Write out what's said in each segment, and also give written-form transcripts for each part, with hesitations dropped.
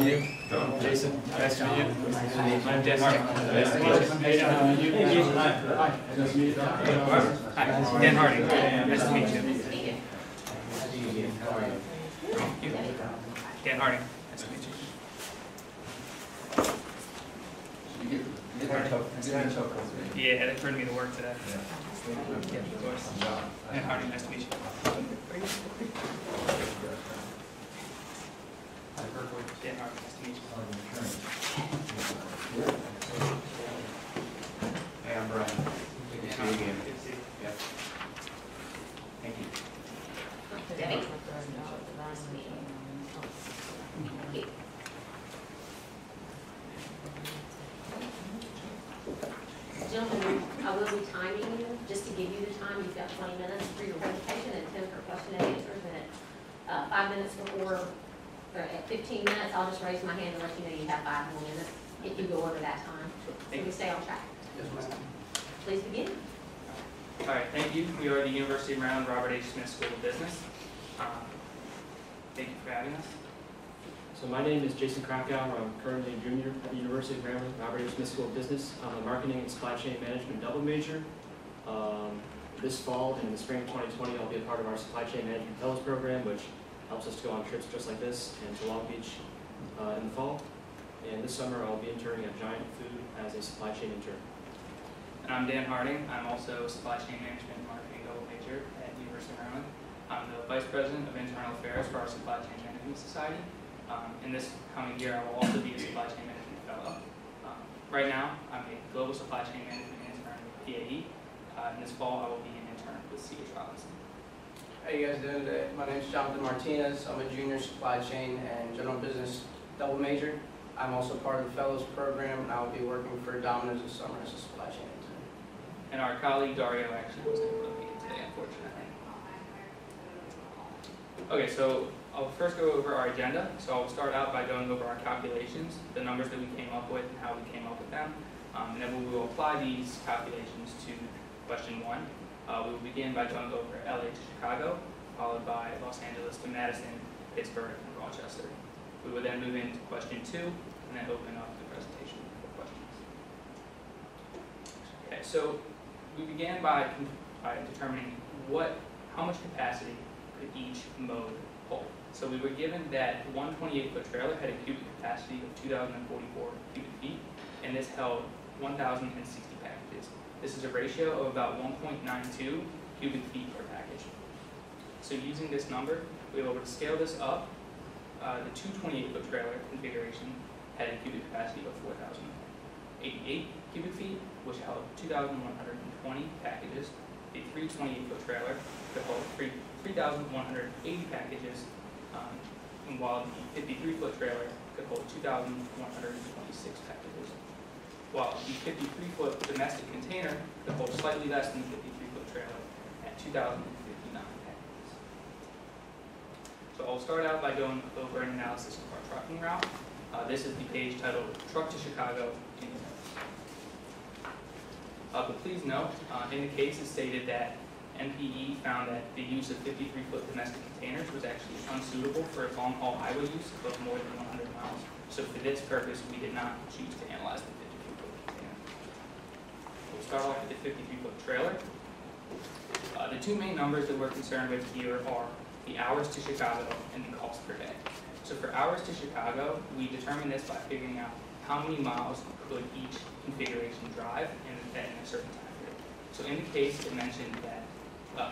meet you. Jason, nice to meet you. I'm Dan Hart. Nice to meet you. Hi. Nice to meet you. Hi, Dan Harding. Nice to meet you. Dan Harding. Nice to meet you. Yeah, they turned me to work today. Yeah, of course. Dan Harding. Nice to meet you. Dan Harding. Nice to meet you. Hey, I'm Brian. Good to see you again. Good to see you. Yeah. Thank you. Debbie? Gentlemen, I will be timing you, just to give you the time. You've got 20 minutes for your presentation and 10 for question and answers. And at 5 minutes before, or at 15 minutes, I'll just raise my hand and let you know you have 5 more minutes if you go over that time. So we stay on track. Yes, ma'am. Please begin. All right, thank you. We are the University of Maryland Robert H. Smith School of Business. Thank you for having us. So my name is Jason Krakow. I'm currently a junior at the University of Maryland Robert H. Smith School of Business. I'm a marketing and supply chain management double major. This fall and in the spring of 2020, I'll be a part of our supply chain management fellows program, which helps us to go on trips just like this and to Long Beach in the fall. And this summer, I'll be interning at Giant Food as a supply chain intern. And I'm Dan Harding. I'm also a supply chain management and marketing double major at the University of Maryland. I'm the Vice President of Internal Affairs for our Supply Chain Management Society. In this coming year, I will also be a Supply Chain Management Fellow. Right now, I'm a Global Supply Chain Management intern with PAE. And this fall, I will be an intern with C.H. Robinson. How you guys doing today? My name is Jonathan Martinez. I'm a junior supply chain and general business double major. I'm also part of the fellows program, and I'll be working for Domino's this summer as a supply chain intern. And our colleague Dario actually wasn't able to make it today, unfortunately. Okay, so I'll first go over our agenda. So I'll start out by going over our calculations, the numbers that we came up with and how we came up with them. And then we will apply these calculations to question 1. We will begin by going over LA to Chicago, followed by Los Angeles to Madison, Pittsburgh, and Rochester. We will then move into question 2, and then open up the presentation for questions. Okay, so we began by determining how much capacity could each mode hold. So we were given that one 28-foot trailer had a cubic capacity of 2,044 cubic feet, and this held 1,060 packages. This is a ratio of about 1.92 cubic feet per package. So using this number, we were able to scale this up. The two 28-foot trailer configuration had a cubic capacity of 4,088 cubic feet, which held 2,120 packages. The 3 28-foot trailer could hold 3,180 packages, and while the 53-foot trailer could hold 2,126 packages. While the 53-foot domestic container could hold slightly less than the 53-foot trailer at 2,059 packages. So I'll start out by going over an analysis of our trucking route. This is the page titled Truck to Chicago in the Notes. But please note, in the case it stated that NPE found that the use of 53-foot domestic containers was actually unsuitable for long-haul highway use of more than 100 miles. So for this purpose, we did not choose to analyze the 53-foot container. We'll start off with the 53-foot trailer. The two main numbers that we're concerned with here are the hours to Chicago and the cost per day. So for hours to Chicago, we determined this by figuring out how many miles could each configuration drive in a certain time period. So in the case, it mentioned that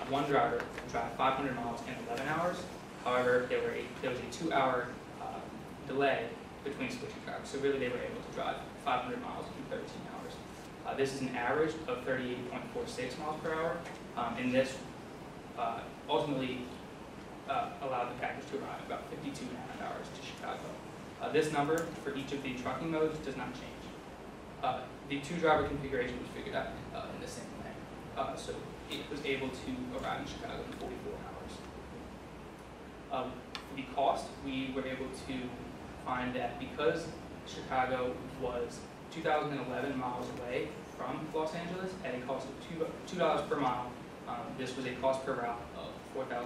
one driver could drive 500 miles in 11 hours. However, there was a 2-hour delay between switching drivers. So really, they were able to drive 500 miles in 13 hours. This is an average of 38.46 miles per hour, and this ultimately allowed the package to arrive about 52.5 hours to Chicago. This number for each of the trucking modes does not change. The 2-driver configuration was figured out in the same way. So it was able to arrive in Chicago in 44 hours. For the cost, we were able to find that because Chicago was 2,011 miles away from Los Angeles at a cost of $2 per mile, this was a cost per route of $4,022.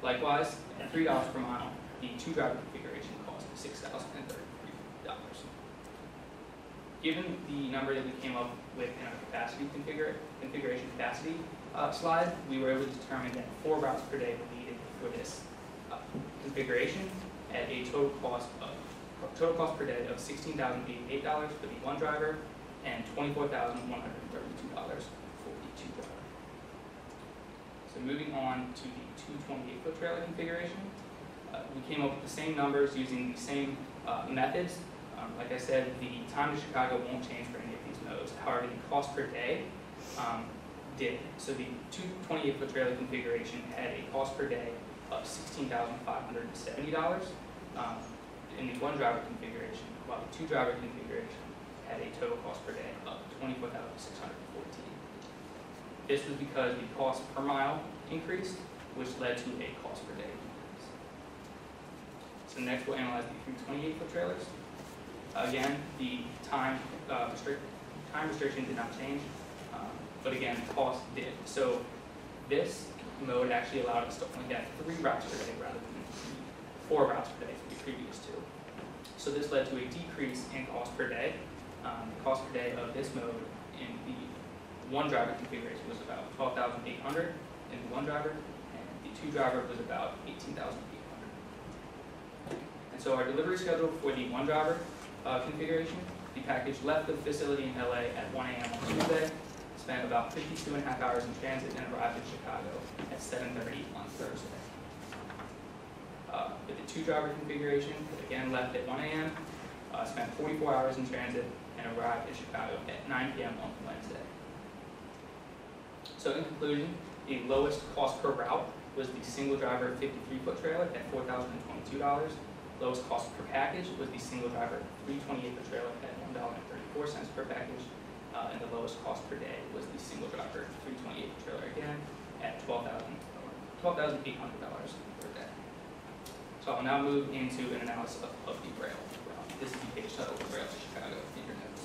Likewise, at $3 per mile, the two-driver configuration cost $6,033. Given the number that we came up with in our configuration capacity slide, we were able to determine that 4 routes per day were needed for this configuration at a total cost per day of $16,088 for the one driver and $24,132 for the two driver. So moving on to the 228-foot trailer configuration, we came up with the same numbers using the same methods. Like I said, the time to Chicago won't change for any of these modes. However, the cost per day did. So the 228-foot trailer configuration had a cost per day of $16,570 in the one driver configuration, while the two driver configuration had a total cost per day of $24,614. This was because the cost per mile increased, which led to a cost per day increase. So next we'll analyze the 328-foot trailers. Again, the time restriction did not change, but again, cost did. So this mode actually allowed us to only get 3 routes per day rather than 4 routes per day for the previous 2. So this led to a decrease in cost per day. The cost per day of this mode in the one driver configuration was about $12,800 in the one driver, and the two driver was about $18,800. And so our delivery schedule for the one driver configuration, the package left the facility in LA at 1 a.m. on Tuesday, spent about 52.5 hours in transit, and arrived in Chicago at 7:30 on Thursday. With the two driver configuration, again left at 1 a.m., spent 44 hours in transit, and arrived in Chicago at 9 p.m. on Wednesday. So in conclusion, the lowest cost per route was the single driver 53-foot trailer at $4,022. Lowest cost per package was the single driver 328-foot trailer at $1.34 per package. And the lowest cost per day was the single driver 328-foot trailer again at $12,800 per day. So I'll now move into an analysis of the rail route. This is the page title of rail to Chicago in your notes.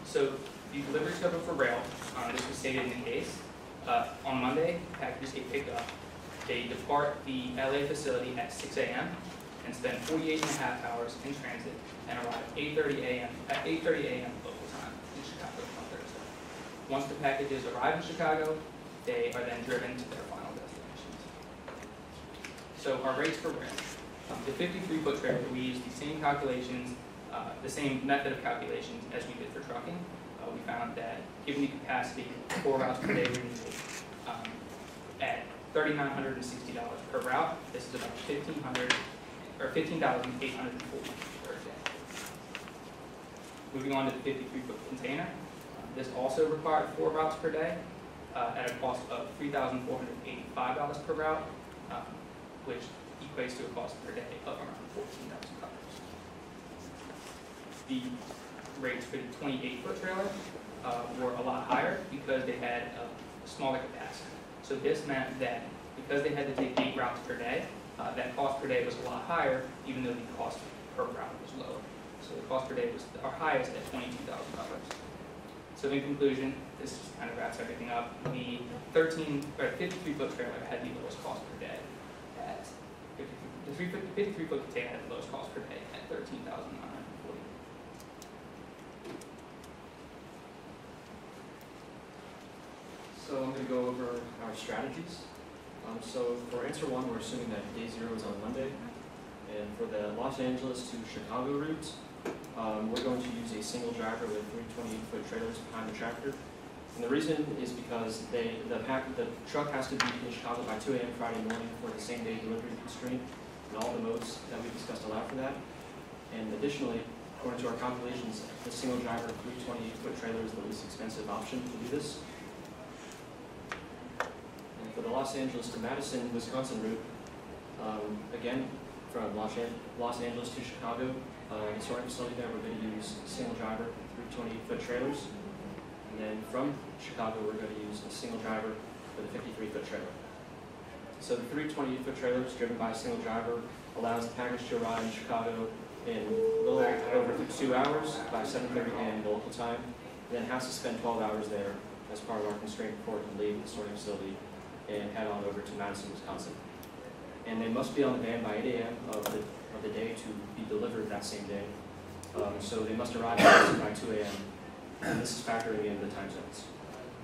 So the delivery schedule for rail, this was stated in the case. On Monday, packages get picked up. They depart the LA facility at 6 a.m. and spend 48.5 hours in transit and arrive at 8:30 a.m. local time in Chicago on Thursday. Once the packages arrive in Chicago, they are then driven to their final destinations. So our rates for rail. The 53-foot trailer, we use the same calculations, the same method of calculations as we did for trucking. We found that given the capacity, 4 routes per day were needed at $3,960 per route. This is about $15,840 per day. Moving on to the 53-foot container. This also required 4 routes per day at a cost of $3,485 per route, which equates to a cost per day of around $14,000. The rates for the 28-foot trailer were a lot higher because they had a smaller capacity. So this meant that because they had to take 8 routes per day, that cost per day was a lot higher, even though the cost per route was lower. So the cost per day was our highest at $22,000. So in conclusion, this just kind of wraps everything up. The 53-foot trailer had the lowest cost per day at the 53-foot container had the lowest cost per day at $13,940. So I'm going to go over our strategies. So for answer 1, we're assuming that day 0 is on Monday. And for the Los Angeles to Chicago route, we're going to use a single driver with 3 28-foot trailers behind the tractor. And the reason is because the truck has to be in Chicago by 2 a.m. Friday morning for the same day delivery stream, and all the modes that we discussed allow for that. And additionally, according to our calculations, the single driver 3 28-foot trailer is the least expensive option to do this. And for the Los Angeles to Madison, Wisconsin route, again, from Los Angeles to Chicago, the sorting facility there, we're going to use a single driver 3 28-foot trailers. And then from Chicago, we're going to use a single driver with a 53-foot trailer. So the 3 28-foot trailers driven by a single driver allows the package to arrive in Chicago in a little over 2 hours by 7:30 a.m. local time, and then has to spend 12 hours there as part of our constraint before it can leave the sorting facility and head on over to Madison, Wisconsin. and they must be on the van by 8 a.m. of the day to be delivered that same day. So they must arrive by 2 a.m. and this is factoring in the time zones.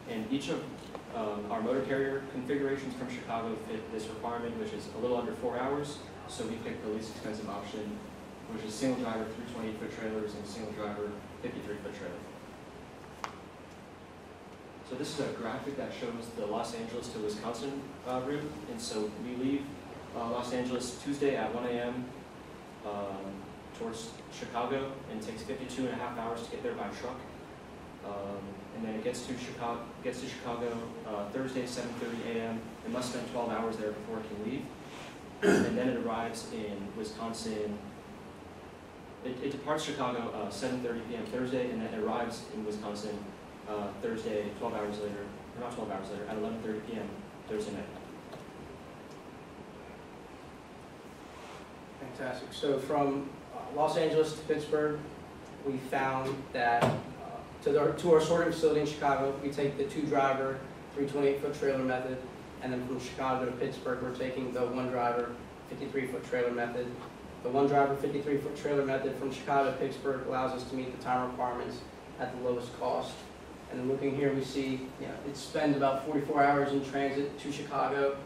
And each of our motor carrier configurations from Chicago fit this requirement, which is a little under 4 hours. So we picked the least expensive option, which is single driver 328-foot trailers and single driver 53-foot trailer. So this is a graphic that shows the Los Angeles to Wisconsin route. And so we leave Los Angeles Tuesday at 1 a.m. Towards Chicago, and it takes 52.5 hours to get there by truck. And then it gets to Chicago Thursday 7:30 a.m. It must spend 12 hours there before it can leave. And then it arrives in Wisconsin. It departs Chicago 7:30 p.m. Thursday, and then it arrives in Wisconsin Thursday 12 hours later, or not 12 hours later, at 11:30 p.m. Thursday night. Fantastic. So from Los Angeles to Pittsburgh, we found that to our sorting facility in Chicago, we take the 2-driver 328-foot trailer method, and then from Chicago to Pittsburgh, we're taking the 1-driver 53-foot trailer method. The 1-driver 53-foot trailer method from Chicago to Pittsburgh allows us to meet the time requirements at the lowest cost. And then looking here, we see it spends about 44 hours in transit to Chicago,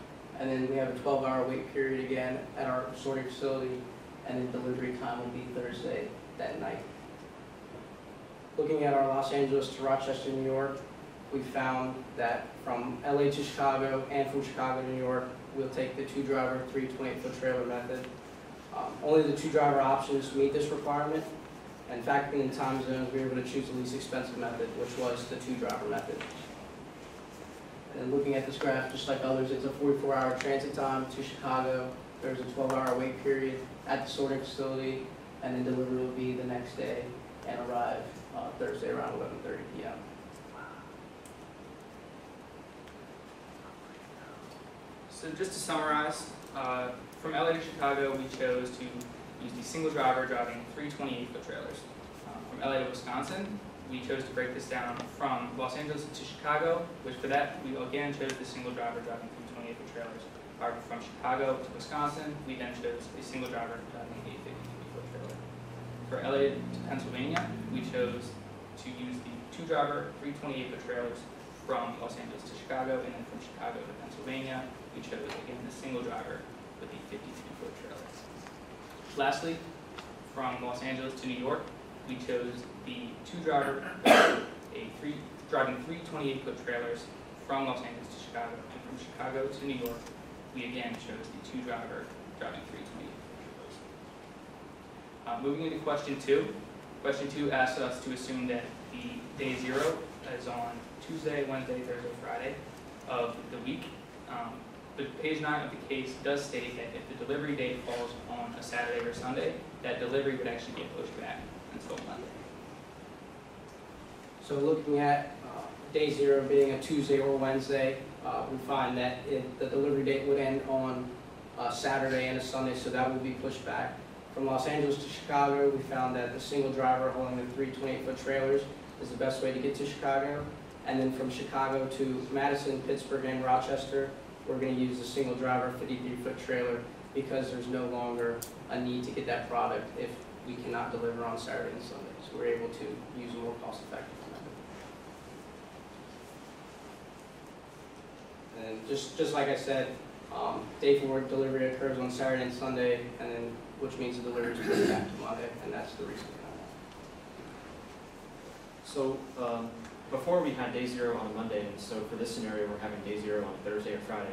and then we have a 12-hour wait period again at our sorting facility, and then delivery time will be Thursday that night. Looking at our Los Angeles to Rochester, New York, we found that from LA to Chicago and from Chicago to New York, we'll take the 2-driver 328-foot trailer method. Only the 2-driver options meet this requirement, and factoring in time zones, we were able to choose the least expensive method, which was the 2-driver method. And then looking at this graph, just like others, it's a 44-hour transit time to Chicago. There's a 12-hour wait period at the sorting facility, and then delivery will be the next day and arrive Thursday around 11:30 p.m. So just to summarize, from LA to Chicago, we chose to use the single driver driving 328-foot trailers. From LA to Wisconsin, we chose to break this down from Los Angeles to Chicago, which for that, we again chose the single driver driving 328-foot trailers. However, from Chicago to Wisconsin, we then chose a single driver driving a 53-foot trailer. For LA to Pennsylvania, we chose to use the 2-driver 328-foot trailers from Los Angeles to Chicago, and then from Chicago to Pennsylvania, we chose again the single driver with the 52-foot trailer. Lastly, from Los Angeles to New York, we chose the 2-driver driving 328-foot trailers from Los Angeles to Chicago, and from Chicago to New York, we again chose the 2-driver driving 328-foot trailers. Moving into question 2. Question 2 asks us to assume that the day 0 is on Tuesday, Wednesday, Thursday, Friday of the week. But page 9 of the case does state that if the delivery date falls on a Saturday or Sunday, that delivery would actually get pushed back until Monday. So looking at day 0 being a Tuesday or Wednesday, we find that the delivery date would end on a Saturday and a Sunday, so that would be pushed back. From Los Angeles to Chicago, we found that the single driver hauling the 328-foot trailers is the best way to get to Chicago. And then from Chicago to Madison, Pittsburgh, and Rochester, we're going to use the single driver 53-foot trailer because there's no longer a need to get that product if we cannot deliver on Saturday and Sunday. So we're able to use a more cost-effective method. And just like I said, day 4 delivery occurs on Saturday and Sunday, and then which means the delivery is pushed back to Monday, and that's the reason behind that. So before we had day 0 on Monday, and so for this scenario we're having day 0 on Thursday or Friday,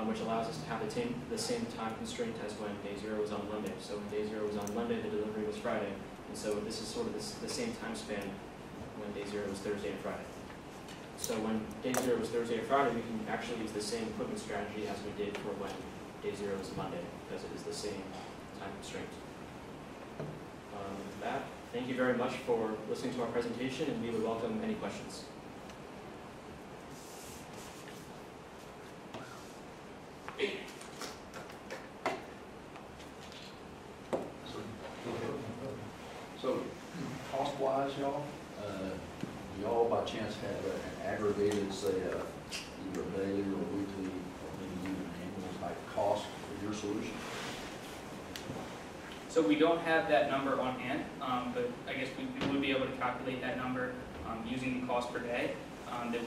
which allows us to have the same time constraint as when day 0 was on Monday. So when day 0 was on Monday, the delivery was Friday, and so this is sort of the same time span when day 0 was Thursday and Friday. So when day 0 was Thursday or Friday, we can actually use the same equipment strategy as we did for when day 0 was Monday, because it is the same time constraint. With that, thank you very much for listening to our presentation, and we would welcome any questions. So, cost-wise, y'all, y'all by chance have an aggregated, say, either daily or weekly, or maybe even annual type cost for your solution? So we don't have that number on hand, but I guess we would be able to calculate that number using the cost per day that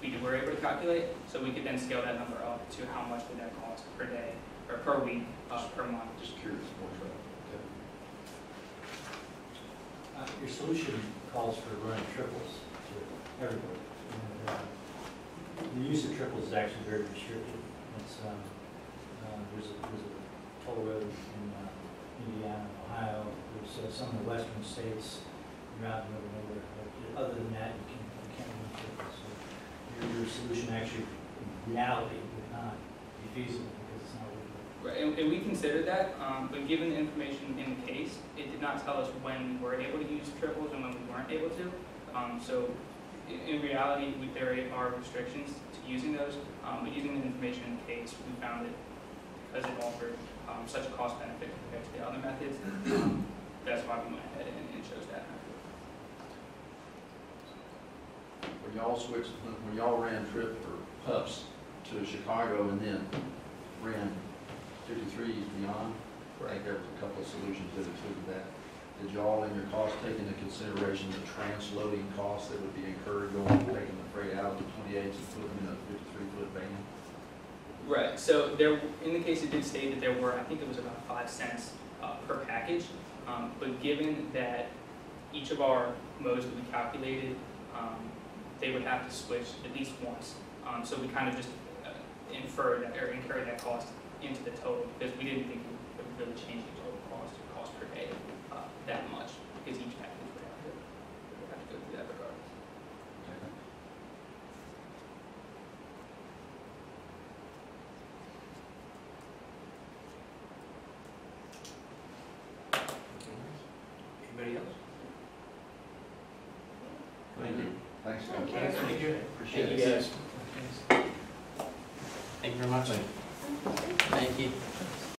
we were able to calculate. So we could then scale that number up to how much would that cost per day, or per week, per month. Just curious, more travel. Your solution calls for running triples to everybody. And, the use of triples is actually very restricted. It's, there's a toll road in Indiana, Ohio. There's some of the western states around the middle of nowhere. But other than that, you can't run triples. So your solution actually, in reality, would not be feasible because it's not legal. Right, and we considered that, but given the information in the case, it did not tell us when we were able to use triples and when we weren't able to. So in reality, there are restrictions to using those, but using the information in the case, we found that because it offered such a cost benefit compared to the other methods, that's why we went ahead and chose that method. When y'all ran trip or pups to Chicago and then ran 53 beyond, I think there was a couple of solutions that included that. Did y'all in your cost take into consideration the transloading costs that would be incurred going, taking the freight out of the 28s and putting them in a 53-foot van? Right, so there, in the case it did state that there were, I think it was about 5 cents per package, but given that each of our modes that we calculated, they would have to switch at least once. So we kind of just inferred that, or incurred that cost into the total, because we didn't think it would really change the total cost per day that much, because each package would have to go through that regardless. Anybody else? Thank you. Thanks, guys. Thank you. Appreciate it. guys. Thank you very much. Thank you.